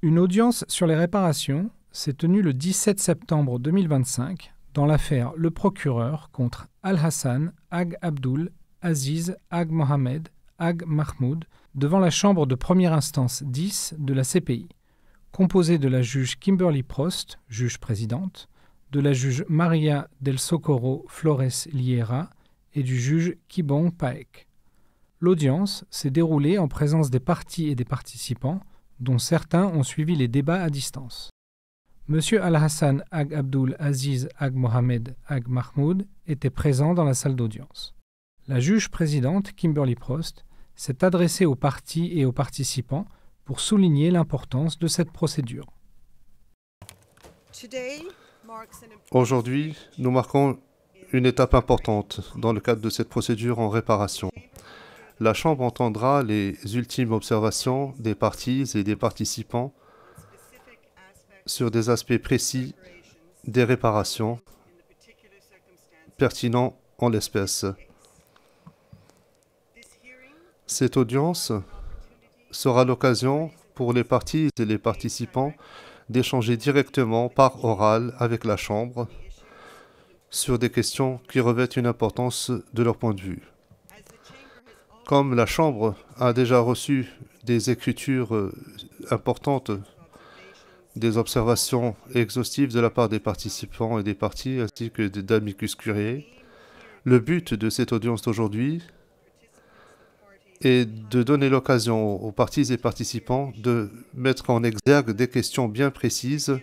Une audience sur les réparations s'est tenue le 17 septembre 2025 dans l'affaire Le Procureur contre Al-Hassan Ag Abdul Aziz Ag Mohamed Ag Mahmoud devant la chambre de première instance 10 de la CPI, composée de la juge Kimberly Prost, juge présidente, de la juge Maria del Socorro Flores Liera et du juge Kibong Paek. L'audience s'est déroulée en présence des parties et des participants, dont certains ont suivi les débats à distance. M. Al-Hassan Ag Abdul Aziz Ag Mohamed Ag Mahmoud était présent dans la salle d'audience. La juge présidente, Kimberly Prost, s'est adressée aux parties et aux participants pour souligner l'importance de cette procédure. Aujourd'hui, nous marquons une étape importante dans le cadre de cette procédure en réparation. La Chambre entendra les ultimes observations des parties et des participants sur des aspects précis des réparations pertinents en l'espèce. Cette audience sera l'occasion pour les parties et les participants d'échanger directement par oral avec la Chambre sur des questions qui revêtent une importance de leur point de vue. Comme la Chambre a déjà reçu des écritures importantes, des observations exhaustives de la part des participants et des parties, ainsi que d'amicus curiae, le but de cette audience d'aujourd'hui est de donner l'occasion aux parties et participants de mettre en exergue des questions bien précises,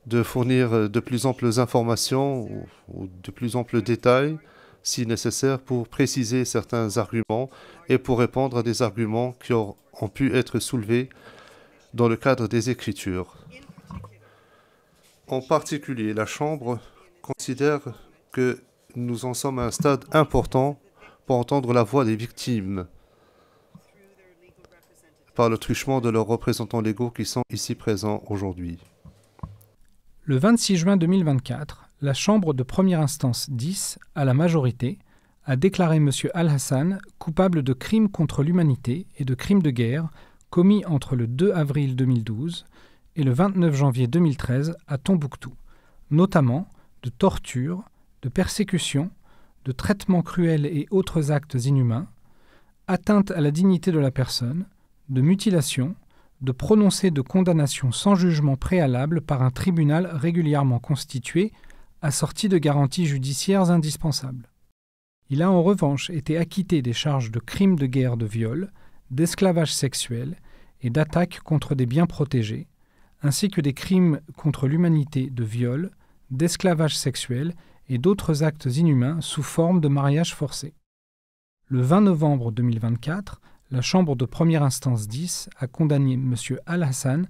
de fournir de plus amples informations ou de plus amples détails, si nécessaire, pour préciser certains arguments et pour répondre à des arguments qui ont pu être soulevés dans le cadre des écritures. En particulier, la Chambre considère que nous en sommes à un stade important pour entendre la voix des victimes par le truchement de leurs représentants légaux qui sont ici présents aujourd'hui. Le 26 juin 2024, la Chambre de première instance 10, à la majorité, a déclaré M. Al-Hassan coupable de crimes contre l'humanité et de crimes de guerre commis entre le 2 avril 2012 et le 29 janvier 2013 à Tombouctou, notamment de torture, de persécution, de traitements cruels et autres actes inhumains, atteinte à la dignité de la personne, de mutilation, de prononcer de condamnation sans jugement préalable par un tribunal régulièrement constitué, assorti de garanties judiciaires indispensables. Il a en revanche été acquitté des charges de crimes de guerre de viol, d'esclavage sexuel et d'attaque contre des biens protégés, ainsi que des crimes contre l'humanité de viol, d'esclavage sexuel et d'autres actes inhumains sous forme de mariage forcé. Le 20 novembre 2024, la Chambre de première instance 10 a condamné M. Al-Hassan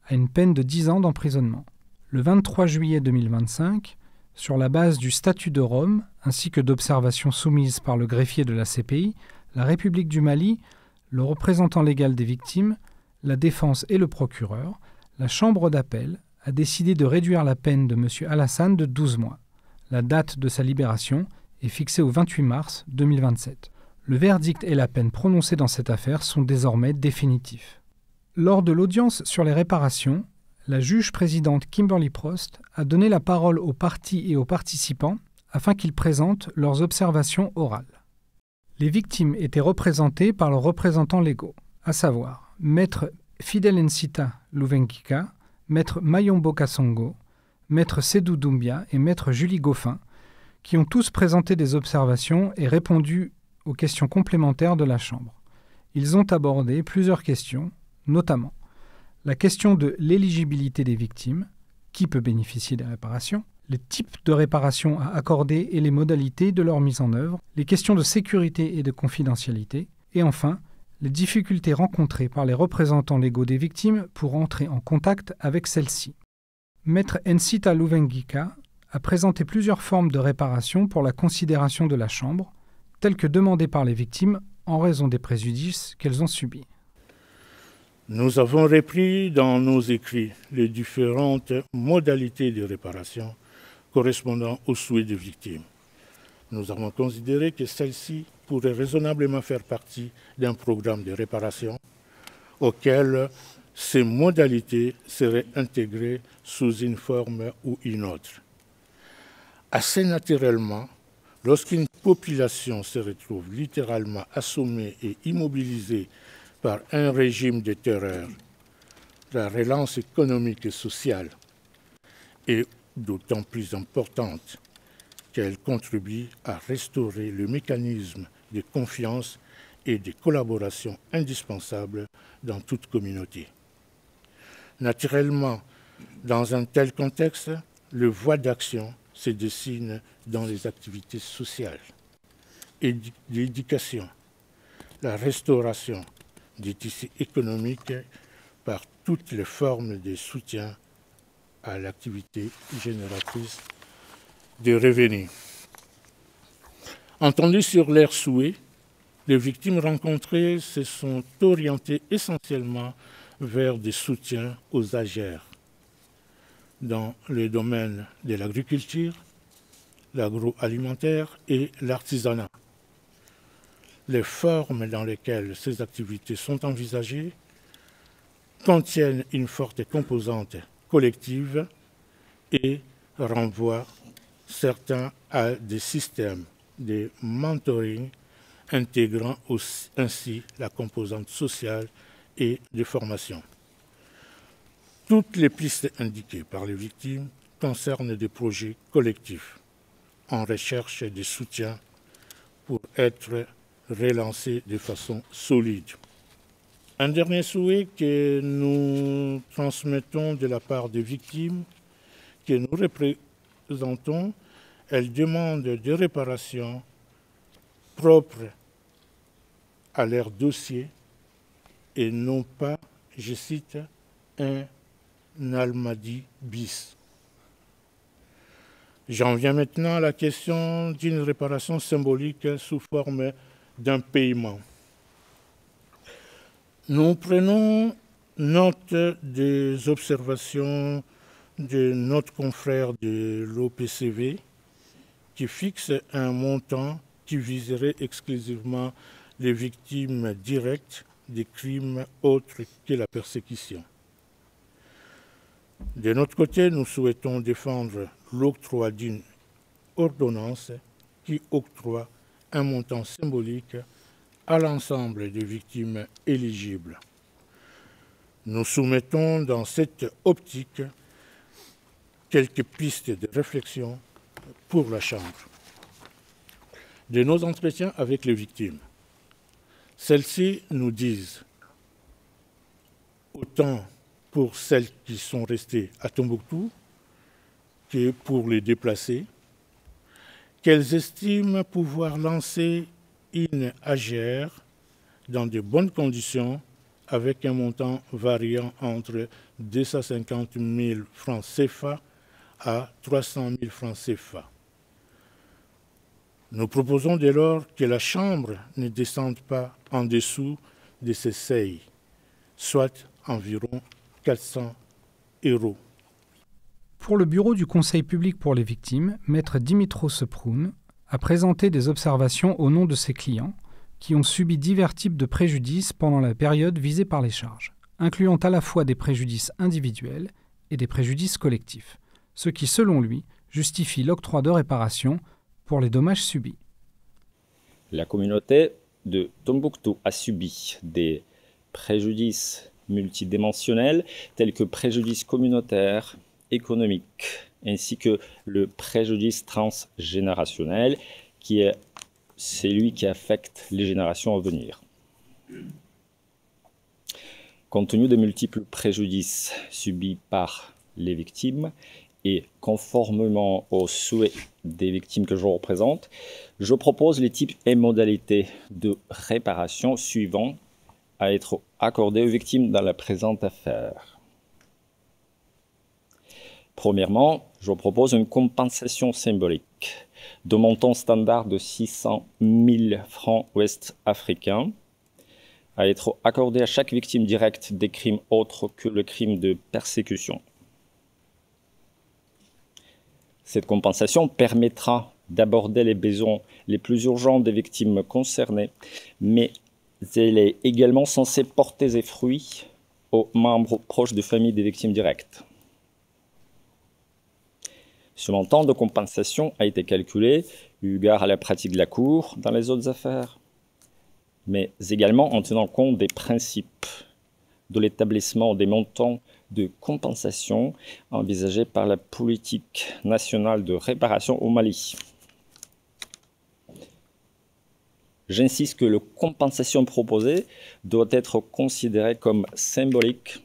à une peine de 10 ans d'emprisonnement. Le 23 juillet 2025, sur la base du statut de Rome ainsi que d'observations soumises par le greffier de la CPI, la République du Mali, le représentant légal des victimes, la défense et le procureur, la Chambre d'appel a décidé de réduire la peine de M. Al-Hassan de 12 mois. La date de sa libération est fixée au 28 mars 2027. Le verdict et la peine prononcés dans cette affaire sont désormais définitifs. Lors de l'audience sur les réparations, la juge présidente Kimberly Prost a donné la parole aux parties et aux participants afin qu'ils présentent leurs observations orales. Les victimes étaient représentées par leurs représentants légaux, à savoir Maître Fidel Ncita Louvenkika, Maître Mayombo Kasongo, Maître Sédou Doumbia et Maître Julie Goffin, qui ont tous présenté des observations et répondu aux questions complémentaires de la Chambre. Ils ont abordé plusieurs questions, notamment la question de l'éligibilité des victimes, qui peut bénéficier des réparations, les types de réparations à accorder et les modalités de leur mise en œuvre, les questions de sécurité et de confidentialité, et enfin, les difficultés rencontrées par les représentants légaux des victimes pour entrer en contact avec celles-ci. Maître Ncita Louvenkika a présenté plusieurs formes de réparation pour la considération de la Chambre, telles que demandées par les victimes en raison des préjudices qu'elles ont subis. Nous avons repris dans nos écrits les différentes modalités de réparation correspondant aux souhaits des victimes. Nous avons considéré que celles-ci pourraient raisonnablement faire partie d'un programme de réparation auquel ces modalités seraient intégrées sous une forme ou une autre. Assez naturellement, lorsqu'une population se retrouve littéralement assommée et immobilisée par un régime de terreur, la relance économique et sociale est d'autant plus importante qu'elle contribue à restaurer le mécanisme de confiance et de collaboration indispensable dans toute communauté. Naturellement, dans un tel contexte, le voie d'action se dessine dans les activités sociales et l'éducation, la restauration des tissus économiques par toutes les formes de soutien à l'activité génératrice de revenus. Entendues sur leurs souhaits, les victimes rencontrées se sont orientées essentiellement vers des soutiens aux AGR dans les domaines de l'agriculture, l'agroalimentaire et l'artisanat. Les formes dans lesquelles ces activités sont envisagées contiennent une forte composante collective et renvoient certains à des systèmes de mentoring intégrant ainsi la composante sociale et de formation. Toutes les pistes indiquées par les victimes concernent des projets collectifs en recherche de soutien pour être relancés de façon solide. Un dernier souhait que nous transmettons de la part des victimes que nous représentons, elles demandent des réparations propres à leur dossier et non pas, je cite, un Almadi bis. J'en viens maintenant à la question d'une réparation symbolique sous forme d'un paiement. Nous prenons note des observations de notre confrère de l'OPCV qui fixe un montant qui viserait exclusivement les victimes directes des crimes autres que la persécution. De notre côté, nous souhaitons défendre l'octroi d'une ordonnance qui octroie un montant symbolique à l'ensemble des victimes éligibles. Nous soumettons dans cette optique quelques pistes de réflexion pour la Chambre. De nos entretiens avec les victimes, celles-ci nous disent, autant pour celles qui sont restées à Tombouctou que pour les déplacés, qu'elles estiment pouvoir lancer une AGR dans de bonnes conditions avec un montant variant entre 250 000 francs CFA à 300 000 francs CFA. Nous proposons dès lors que la Chambre ne descende pas en dessous de ces seuils, soit environ 400 €. Pour le bureau du Conseil public pour les victimes, Maître Dimitros Seproun a présenté des observations au nom de ses clients qui ont subi divers types de préjudices pendant la période visée par les charges, incluant à la fois des préjudices individuels et des préjudices collectifs, ce qui, selon lui, justifie l'octroi de réparation pour les dommages subis. La communauté de Tombouctou a subi des préjudices multidimensionnels tels que préjudice communautaire, économique, ainsi que le préjudice transgénérationnel qui est celui qui affecte les générations à venir. Compte tenu des multiples préjudices subis par les victimes et conformément aux souhaits des victimes que je représente, je propose les types et modalités de réparation suivants à être accordés aux victimes dans la présente affaire. Premièrement, je propose une compensation symbolique de montant standard de 600 000 francs ouest africains à être accordée à chaque victime directe des crimes autres que le crime de persécution. Cette compensation permettra d'aborder les besoins les plus urgents des victimes concernées, mais elle est également censée porter ses fruits aux membres proches de familles des victimes directes. Ce montant de compensation a été calculé eu égard à la pratique de la Cour dans les autres affaires, mais également en tenant compte des principes de l'établissement des montants de compensation envisagés par la politique nationale de réparation au Mali. J'insiste que la compensation proposée doit être considérée comme symbolique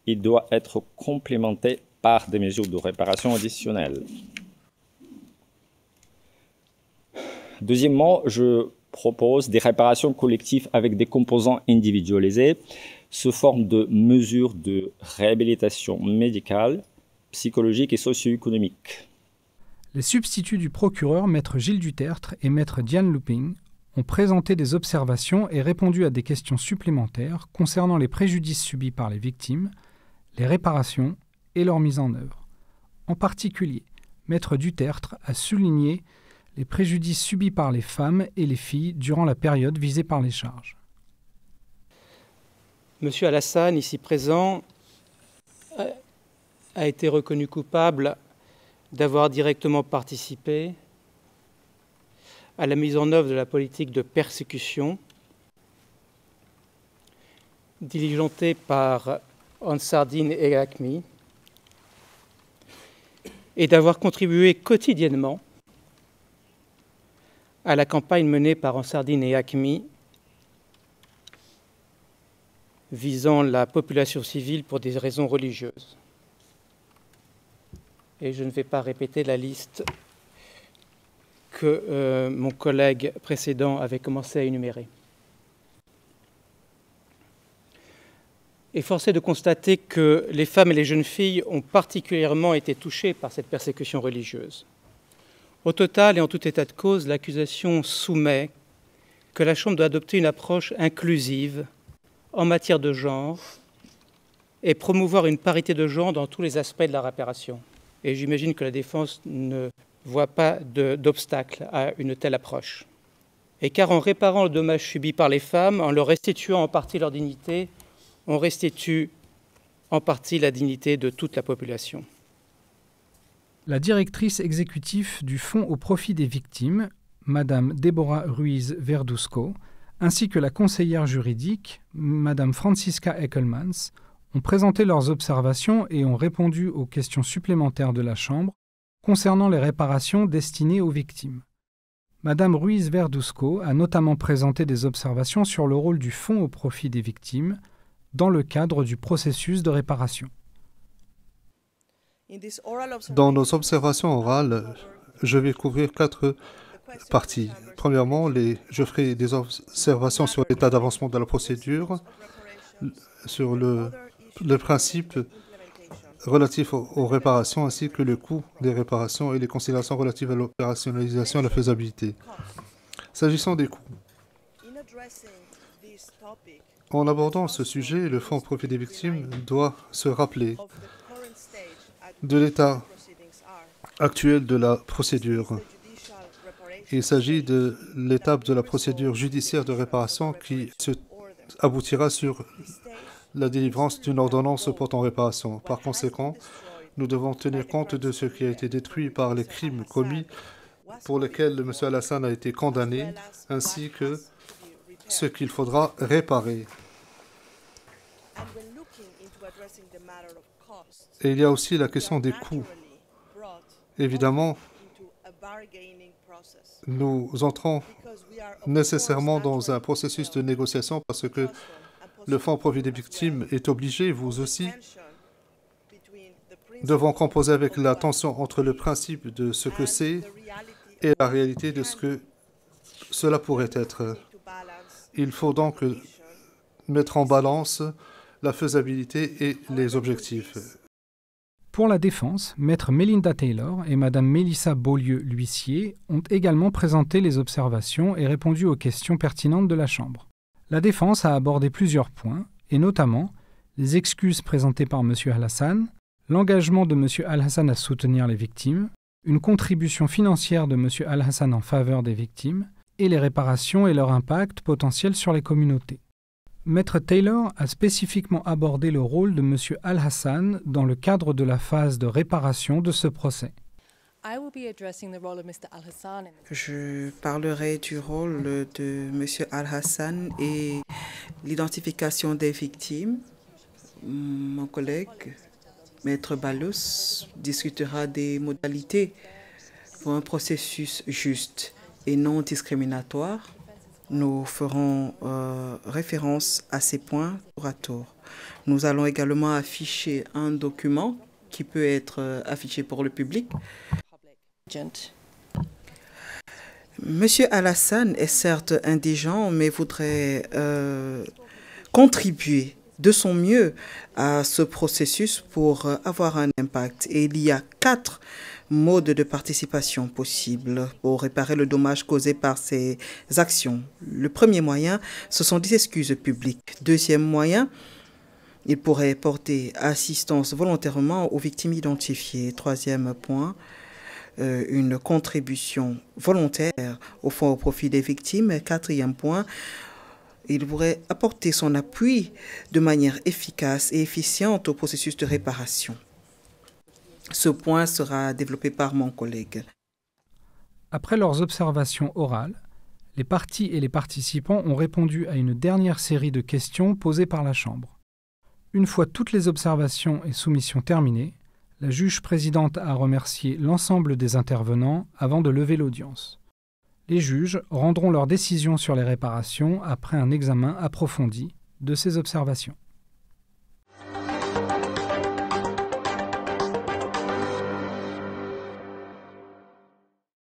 et doit être complémentée par des mesures de réparation additionnelles. Deuxièmement, je propose des réparations collectives avec des composants individualisés sous forme de mesures de réhabilitation médicale, psychologique et socio-économique. Les substituts du procureur, maître Gilles Dutertre et maître Diane Louping, ont présenté des observations et répondu à des questions supplémentaires concernant les préjudices subis par les victimes, les réparations et leur mise en œuvre. En particulier, maître Dutertre a souligné les préjudices subis par les femmes et les filles durant la période visée par les charges. Monsieur Al-Hassane, ici présent, a été reconnu coupable d'avoir directement participé à la mise en œuvre de la politique de persécution diligentée par Ansar Dine et Haqqmi et d'avoir contribué quotidiennement à la campagne menée par Ansar Dine et Haqqmi visant la population civile pour des raisons religieuses. Et je ne vais pas répéter la liste que mon collègue précédent avait commencé à énumérer. Et force est de constater que les femmes et les jeunes filles ont particulièrement été touchées par cette persécution religieuse. Au total, et en tout état de cause, l'accusation soumet que la Chambre doit adopter une approche inclusive en matière de genre et promouvoir une parité de genre dans tous les aspects de la réparation. Et j'imagine que la défense ne voit pas d'obstacle à une telle approche. Et car en réparant le dommage subi par les femmes, en leur restituant en partie leur dignité, on restitue en partie la dignité de toute la population. La directrice exécutive du Fonds au profit des victimes, Madame Deborah Ruiz Verduzco, ainsi que la conseillère juridique, Madame Francisca Eckelmans, ont présenté leurs observations et ont répondu aux questions supplémentaires de la Chambre concernant les réparations destinées aux victimes. Madame Ruiz Verduzco a notamment présenté des observations sur le rôle du Fonds au profit des victimes dans le cadre du processus de réparation. Dans nos observations orales, je vais couvrir 4 parties. Premièrement, je ferai des observations sur l'état d'avancement de la procédure, sur le principe relatif aux réparations, ainsi que le coût des réparations et les considérations relatives à l'opérationnalisation et à la faisabilité. S'agissant des coûts, en abordant ce sujet, le Fonds au profit des victimes doit se rappeler de l'état actuel de la procédure. Il s'agit de l'étape de la procédure judiciaire de réparation qui aboutira sur la délivrance d'une ordonnance portant réparation. Par conséquent, nous devons tenir compte de ce qui a été détruit par les crimes commis pour lesquels M. Al-Hassane a été condamné, ainsi que ce qu'il faudra réparer. Et il y a aussi la question des coûts. Évidemment, nous entrons nécessairement dans un processus de négociation parce que le Fonds au profit des victimes est obligé, vous aussi, devons composer avec la tension entre le principe de ce que c'est et la réalité de ce que cela pourrait être. Il faut donc mettre en balance la faisabilité et les objectifs. Pour la défense, Maître Melinda Taylor et Madame Mélissa Beaulieu-L'Huissier ont également présenté les observations et répondu aux questions pertinentes de la Chambre. La défense a abordé plusieurs points, et notamment les excuses présentées par M. Al-Hassane, l'engagement de M. Al-Hassane à soutenir les victimes, une contribution financière de M. Al-Hassane en faveur des victimes, et les réparations et leur impact potentiel sur les communautés. Maître Taylor a spécifiquement abordé le rôle de M. Al-Hassan dans le cadre de la phase de réparation de ce procès. Je parlerai du rôle de M. Al-Hassan et l'identification des victimes. Mon collègue, Maître Balous, discutera des modalités pour un processus juste et non discriminatoire. Nous ferons référence à ces points tour à tour. Nous allons également afficher un document qui peut être affiché pour le public. Monsieur Al-Hassan est certes indigent, mais voudrait contribuer de son mieux à ce processus pour avoir un impact. Et il y a 4 modes de participation possibles pour réparer le dommage causé par ces actions. Le premier moyen, ce sont des excuses publiques. Deuxième moyen, il pourrait porter assistance volontairement aux victimes identifiées. Troisième point, une contribution volontaire au fonds au profit des victimes. Quatrième point, il pourrait apporter son appui de manière efficace et efficiente au processus de réparation. Ce point sera développé par mon collègue. Après leurs observations orales, les parties et les participants ont répondu à une dernière série de questions posées par la Chambre. Une fois toutes les observations et soumissions terminées, la juge présidente a remercié l'ensemble des intervenants avant de lever l'audience. Les juges rendront leur décision sur les réparations après un examen approfondi de ces observations.